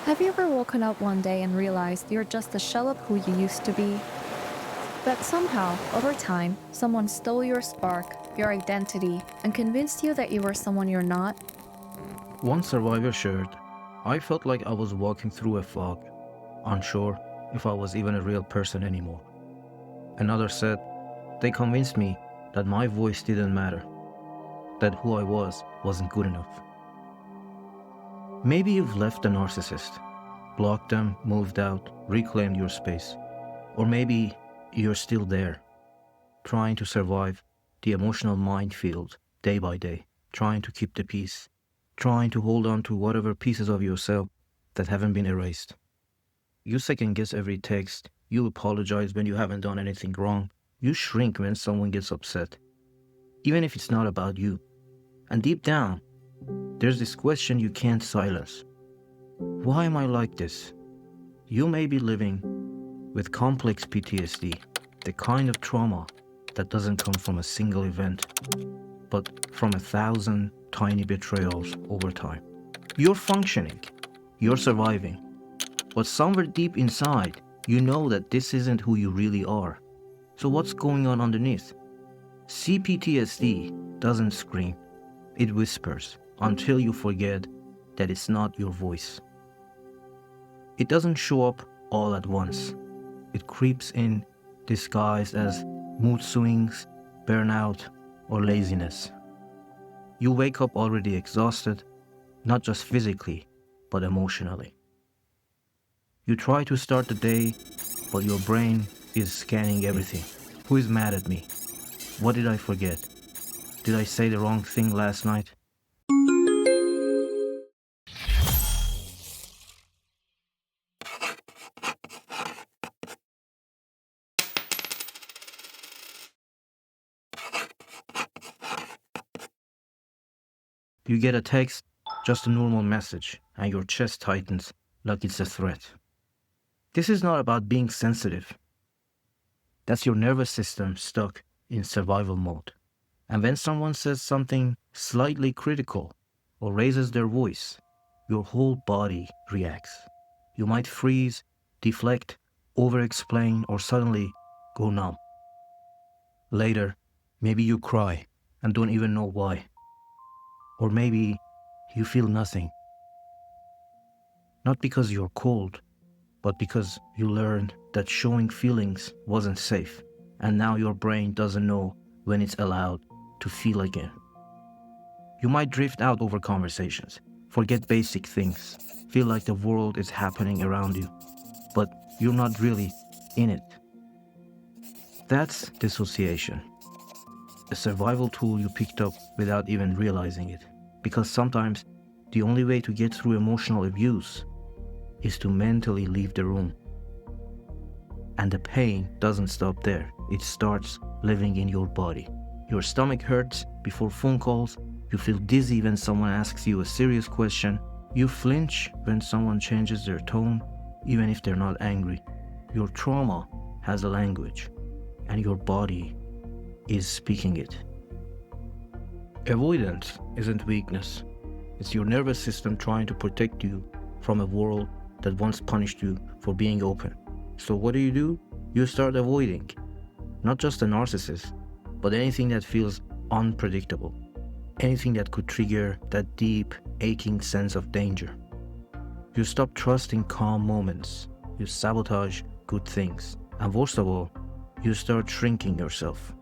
Have you ever woken up one day and realized you're just a shell of who you used to be? That somehow, over time, someone stole your spark, your identity, and convinced you that you were someone you're not? One survivor shared, I felt like I was walking through a fog, unsure if I was even a real person anymore. Another said, they convinced me that my voice didn't matter, that who I was wasn't good enough. Maybe you've left a narcissist, blocked them, moved out, reclaimed your space. Or maybe you're still there, trying to survive the emotional minefield day by day, trying to keep the peace, trying to hold on to whatever pieces of yourself that haven't been erased. You second guess every text, you apologize when you haven't done anything wrong, you shrink when someone gets upset, even if it's not about you. And deep down, there's this question you can't silence. Why am I like this? You may be living with complex PTSD, the kind of trauma that doesn't come from a single event, but from 1,000 tiny betrayals over time. You're functioning, you're surviving, but somewhere deep inside, you know that this isn't who you really are. So what's going on underneath? CPTSD doesn't scream, it whispers until you forget that it's not your voice. It doesn't show up all at once. It creeps in disguised as mood swings, burnout, or laziness. You wake up already exhausted, not just physically, but emotionally. You try to start the day, but your brain is scanning everything. Who is mad at me? What did I forget? Did I say the wrong thing last night? You get a text, just a normal message, and your chest tightens like it's a threat. This is not about being sensitive. That's your nervous system stuck in survival mode. And when someone says something slightly critical or raises their voice, your whole body reacts. You might freeze, deflect, over-explain, or suddenly go numb. Later, maybe you cry and don't even know why. Or maybe you feel nothing. Not because you're cold, but because you learned that showing feelings wasn't safe, and now your brain doesn't know when it's allowed to feel again. You might drift out over conversations, forget basic things, feel like the world is happening around you, but you're not really in it. That's dissociation, a survival tool you picked up without even realizing it. Because sometimes the only way to get through emotional abuse is to mentally leave the room. And the pain doesn't stop there. It starts living in your body. Your stomach hurts before phone calls. You feel dizzy when someone asks you a serious question. You flinch when someone changes their tone, even if they're not angry. Your trauma has a language, and your body is speaking it. Avoidance isn't weakness. It's your nervous system trying to protect you from a world that once punished you for being open. So what do? You start avoiding. Not just a narcissist, but anything that feels unpredictable. Anything that could trigger that deep, aching sense of danger. You stop trusting calm moments. You sabotage good things. And worst of all, you start shrinking yourself.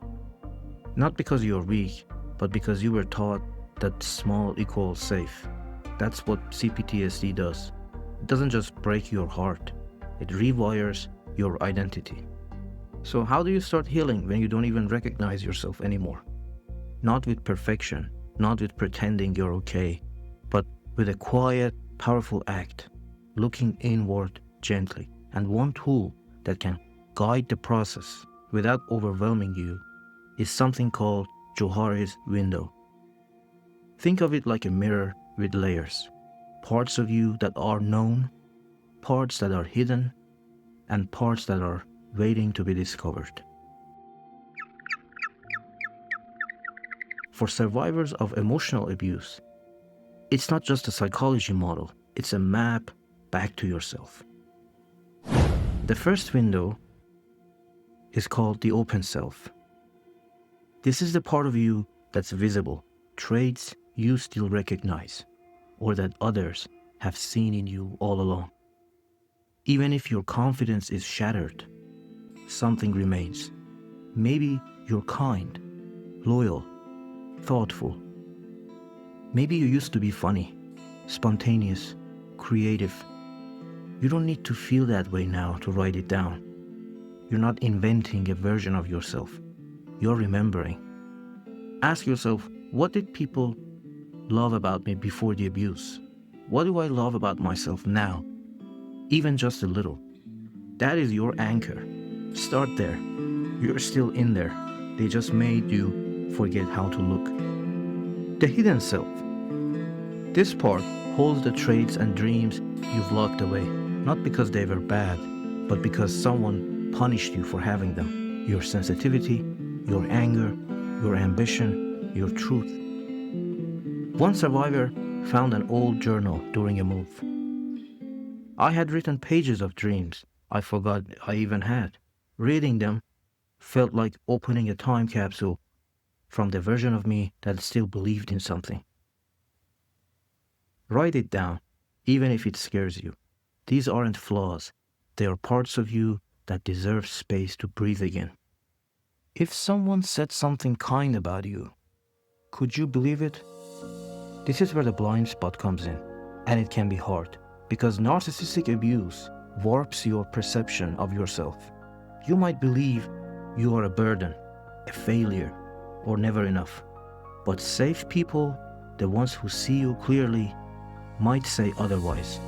Not because you're weak, but because you were taught that small equals safe. That's what CPTSD does. It doesn't just break your heart, it rewires your identity. So how do you start healing when you don't even recognize yourself anymore? Not with perfection, not with pretending you're okay, but with a quiet, powerful act, looking inward gently. And one tool that can guide the process without overwhelming you is something called Johari's window. Think of it like a mirror with layers. Parts of you that are known, parts that are hidden, and parts that are waiting to be discovered. For survivors of emotional abuse, it's not just a psychology model, it's a map back to yourself. The first window is called the open self. This is the part of you that's visible, traits you still recognize, or that others have seen in you all along. Even if your confidence is shattered, something remains. Maybe you're kind, loyal, thoughtful. Maybe you used to be funny, spontaneous, creative. You don't need to feel that way now to write it down. You're not inventing a version of yourself. You're remembering. Ask yourself, what did people love about me before the abuse? What do I love about myself now? Even just a little. That is your anchor. Start there. You're still in there. They just made you forget how to look. The hidden self. This part holds the traits and dreams you've locked away, not because they were bad, but because someone punished you for having them. Your sensitivity, your anger, your ambition, your truth. One survivor found an old journal during a move. I had written pages of dreams I forgot I even had. Reading them felt like opening a time capsule from the version of me that still believed in something. Write it down, even if it scares you. These aren't flaws. They are parts of you that deserve space to breathe again. If someone said something kind about you, could you believe it? This is where the blind spot comes in, and it can be hard, because narcissistic abuse warps your perception of yourself. You might believe you are a burden, a failure, or never enough. But safe people, the ones who see you clearly, might say otherwise.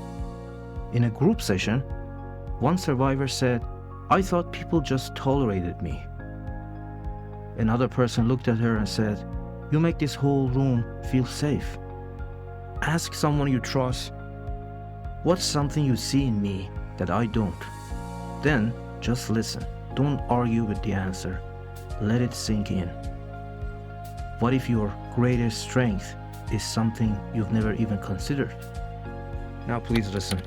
In a group session, one survivor said, "I thought people just tolerated me." Another person looked at her and said, "You make this whole room feel safe." Ask someone you trust, "What's something you see in me that I don't?" Then just listen. Don't argue with the answer. Let it sink in. What if your greatest strength is something you've never even considered? Now please listen.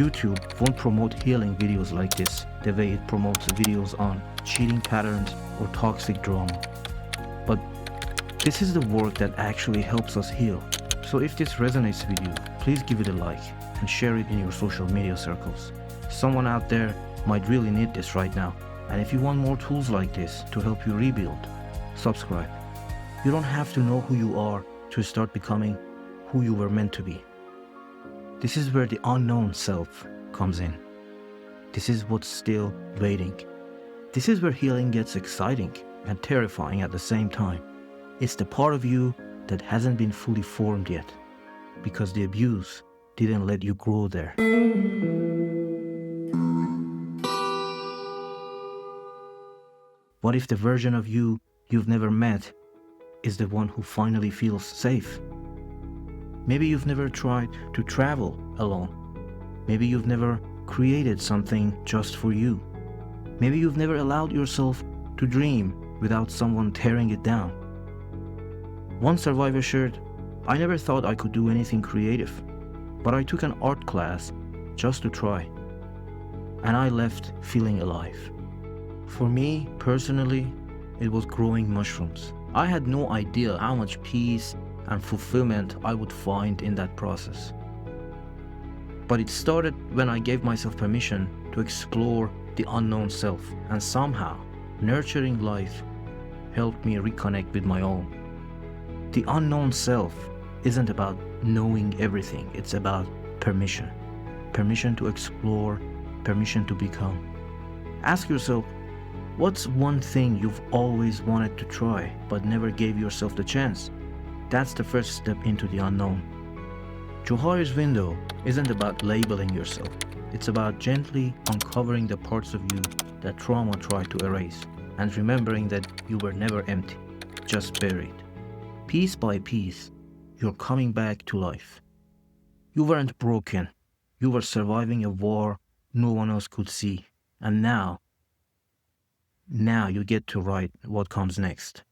YouTube won't promote healing videos like this the way it promotes videos on cheating patterns or toxic drama. But this is the work that actually helps us heal. So if this resonates with you, please give it a like and share it in your social media circles. Someone out there might really need this right now. And if you want more tools like this to help you rebuild, subscribe. You don't have to know who you are to start becoming who you were meant to be. This is where the unknown self comes in. This is what's still waiting. This is where healing gets exciting and terrifying at the same time. It's the part of you that hasn't been fully formed yet, because the abuse didn't let you grow there. What if the version of you you've never met is the one who finally feels safe? Maybe you've never tried to travel alone. Maybe you've never created something just for you. Maybe you've never allowed yourself to dream without someone tearing it down. One survivor shared, "I never thought I could do anything creative, but I took an art class just to try, and I left feeling alive." For me, personally, it was growing mushrooms. I had no idea how much peace and fulfillment I would find in that process. But it started when I gave myself permission to explore the unknown self, and somehow, nurturing life helped me reconnect with my own. The unknown self isn't about knowing everything, it's about permission. Permission to explore, permission to become. Ask yourself, what's one thing you've always wanted to try but never gave yourself the chance? That's the first step into the unknown. Johari's window isn't about labeling yourself. It's about gently uncovering the parts of you that trauma tried to erase, and remembering that you were never empty, just buried. Piece by piece, you're coming back to life. You weren't broken. You were surviving a war no one else could see. And now you get to write what comes next.